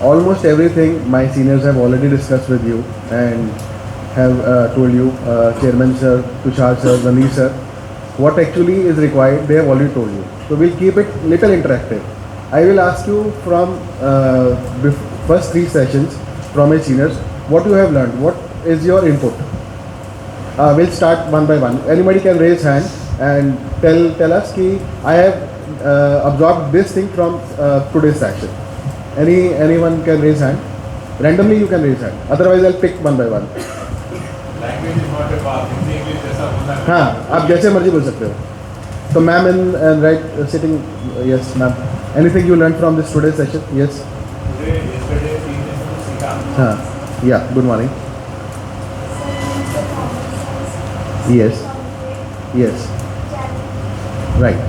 almost everything my seniors have already discussed with you and have told you, Chairman Sir, Tushar Sir, Ganesh Sir, what actually is required, they have already told you. So we'll keep it little interactive. I will ask you from first 3 sessions from my seniors, what you have learned, what is your input. We'll start one by one. Anybody can raise hand and tell us ki I have absorbed this thing from today's session. Anyone can raise hand. Randomly you can raise hand. Otherwise I'll pick one by one. Language is not a part. Hindi English जैसा होना है. हाँ, आप जैसे मर्जी बोल सकते हो. So ma'am and right sitting, yes ma'am. Anything you learned from this today's session? Yes. Yesterday 3 दिन कुछ सीखा. हाँ. Yeah. Good morning. Yes. Yes. Right.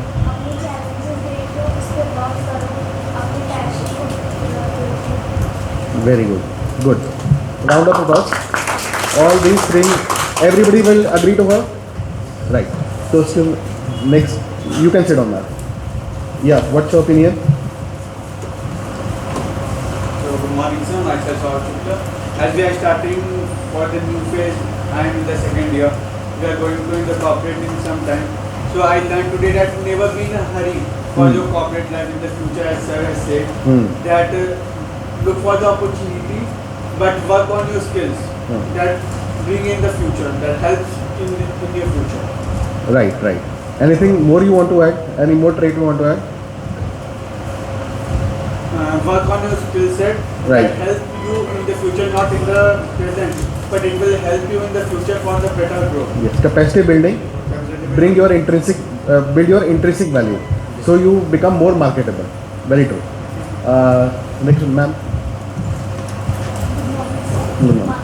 Very good. Good. Round of applause. All these things, everybody will agree to her? Right. So still next, you can sit on that. Yeah, what's your opinion? So good morning sir, myself Saurabh Shukla. As we are starting for the new phase, I am in the second year. We are going to in the corporate in some time. So I learned today that never be in a hurry for your corporate life in the future, as sir has said. That look for the opportunity, but work on your skills that bring in the future, that helps in your future. Right, right. Anything more you want to add? Any more trait you want to add? Work on your skill set Right. that help you in the future, not in the present, but it will help you in the future for the better growth. Yes. Capacity building. Bring your intrinsic, build your intrinsic value, so you become more marketable. Very true. Next, ma'am. Good morning.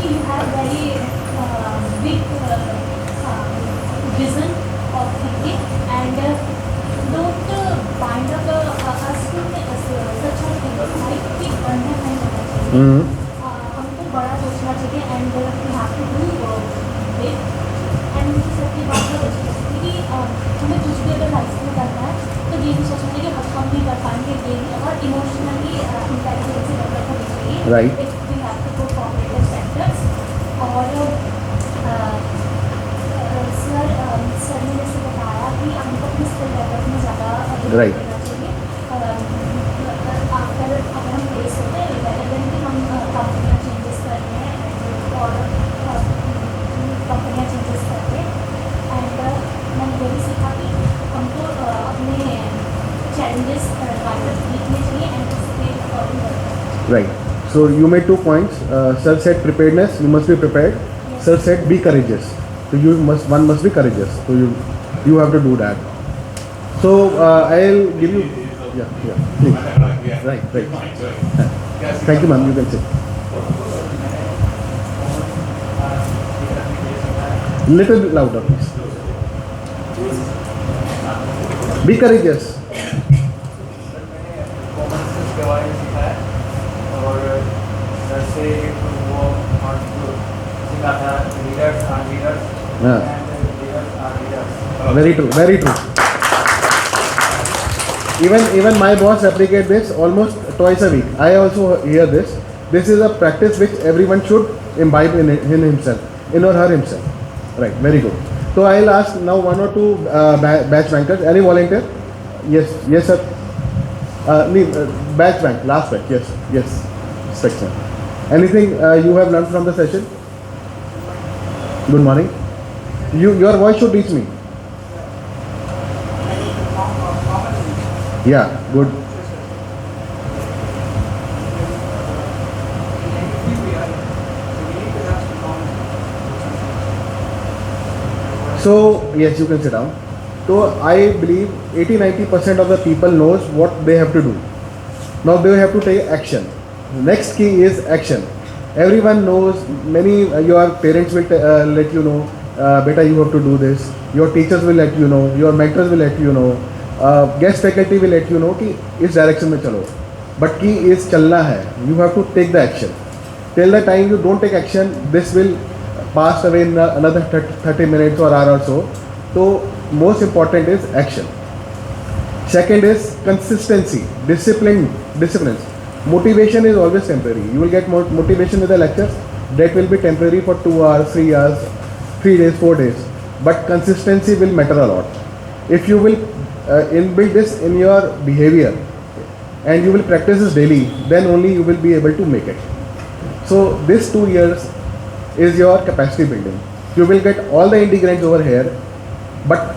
You have very big vision of thinking and don't bind up us with such a thing like big बंधन नहीं होना चाहिए. हमको बड़ा सोचना चाहिए and we have to do big. And सबकी बात है कि हमें कुछ भी अगर लाइफ में करना है तो ये भी सोचना चाहिए कि हम भी कर पाएंगे ये भी और इमोशनली इंटेलिजेंस डेवलप होनी चाहिए. Right. We have to go cooperative sectors. और सर ने जैसे बताया कि हमको अपनी स्किल डेवलप में ज़्यादा Right. देना चाहिए. अगर हम प्लेस होते हैं रेदर कि हम कंपनियाँ चेंजेस कर रहे हैं और कंपनियाँ चेंजेस कर रहे हैं एंड मैंने ये भी सीखा कि हमको अपने challenges देखने चाहिए and उसके according करना. Right. So you made 2 points. Sir said preparedness. You must be prepared. Yes. Sir said be courageous. So one must be courageous. So you have to do that. So I'll give you. Yeah. Please. Right. Thank you, ma'am. You can sit. Little bit louder, please. Be courageous. और sir से वो सीखा था leaders are leaders हाँ. And leaders are leaders. Very true. Very true. Even my boss replicate this almost twice a week. I also hear this. This is a practice which everyone should imbibe in himself, in or her himself. Right. Very good. So I'll ask now 1 or 2 batch bankers. Any volunteer? Yes, sir. Batch bank, last batch. Yes. Section. Anything you have learned from the session? Good morning. Your voice should reach me. Yeah, good. So yes, you can sit down. So I believe 80-90% of the people knows what they have to do. Now they have to take action. Next key is action. Everyone knows, your parents will let you know, beta you have to do this. Your teachers will let you know, your mentors will let you know, guest faculty will let you know कि इस direction में चलो. But key is चलना है. You have to take the action. Till the time you don't take action, this will pass away in another 30 minutes or hour or so. So most important is action. Second is consistency, disciplines. Motivation is always temporary. You will get more motivation with the lectures. That will be temporary for 2 hours, 3 hours, 3 days, 4 days. But consistency will matter a lot. If you will inbuild this in your behavior and you will practice this daily, then only you will be able to make it. So this 2 years is your capacity building. You will get all the integrants over here, but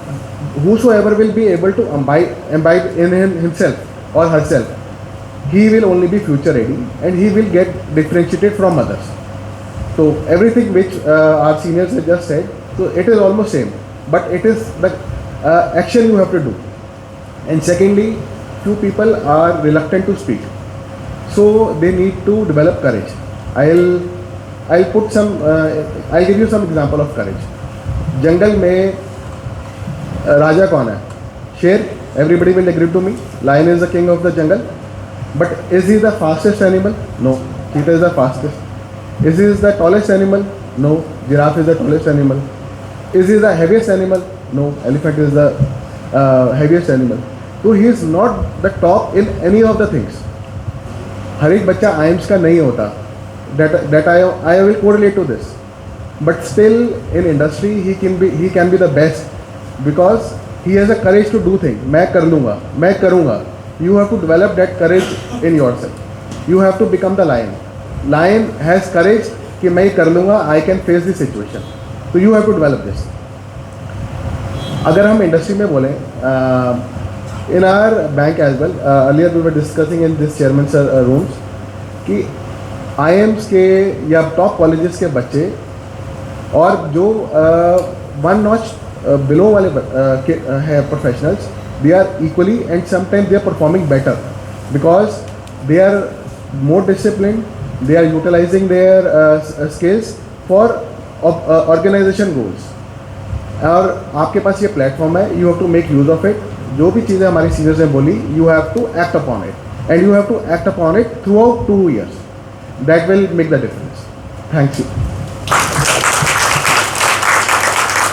whosoever will be able to imbibe in himself or herself, he will only be future ready and he will get differentiated from others. So everything which our seniors have just said, so it is almost same, but it is the action you have to do. And secondly, few people are reluctant to speak, so they need to develop courage. I'll put some I'll give you some example of courage. Jungle में राजा कौन है? शेर. Everybody will agree to me. Lion is the king of the jungle. But is he the fastest animal? No. Cheetah is the fastest. Is he the tallest animal? No. Giraffe is the tallest animal. Is he the heaviest animal? No. Elephant is the heaviest animal. So he is not the top in any of the things. हर एक बच्चा आइम्स का नहीं होता. That I will correlate to this. But still in industry he can be the best because he has a courage to do things. मैं कर लूँगा, मैं करूँगा. You have to develop that courage in yourself. You have to become the lion. Lion has courage कि मैं कर लूँगा. I can face the situation. So you have to develop this. अगर हम इंडस्ट्री में बोलें, in our bank as well, earlier we were discussing in this chairman's rooms कि IIMs के या टॉप कॉलेजेस के बच्चे और जो वन नॉच बिलो वाले हैं professionals, they are equally and sometimes they are performing better because they are more disciplined, they are utilizing their skills for organization goals. और आपके पास ये प्लेटफॉर्म है, you have to make use of it. जो भी चीज़ें हमारी seniors ने बोली, you have to act upon it and you have to act upon it throughout 2 years. That will make the difference. Thank you.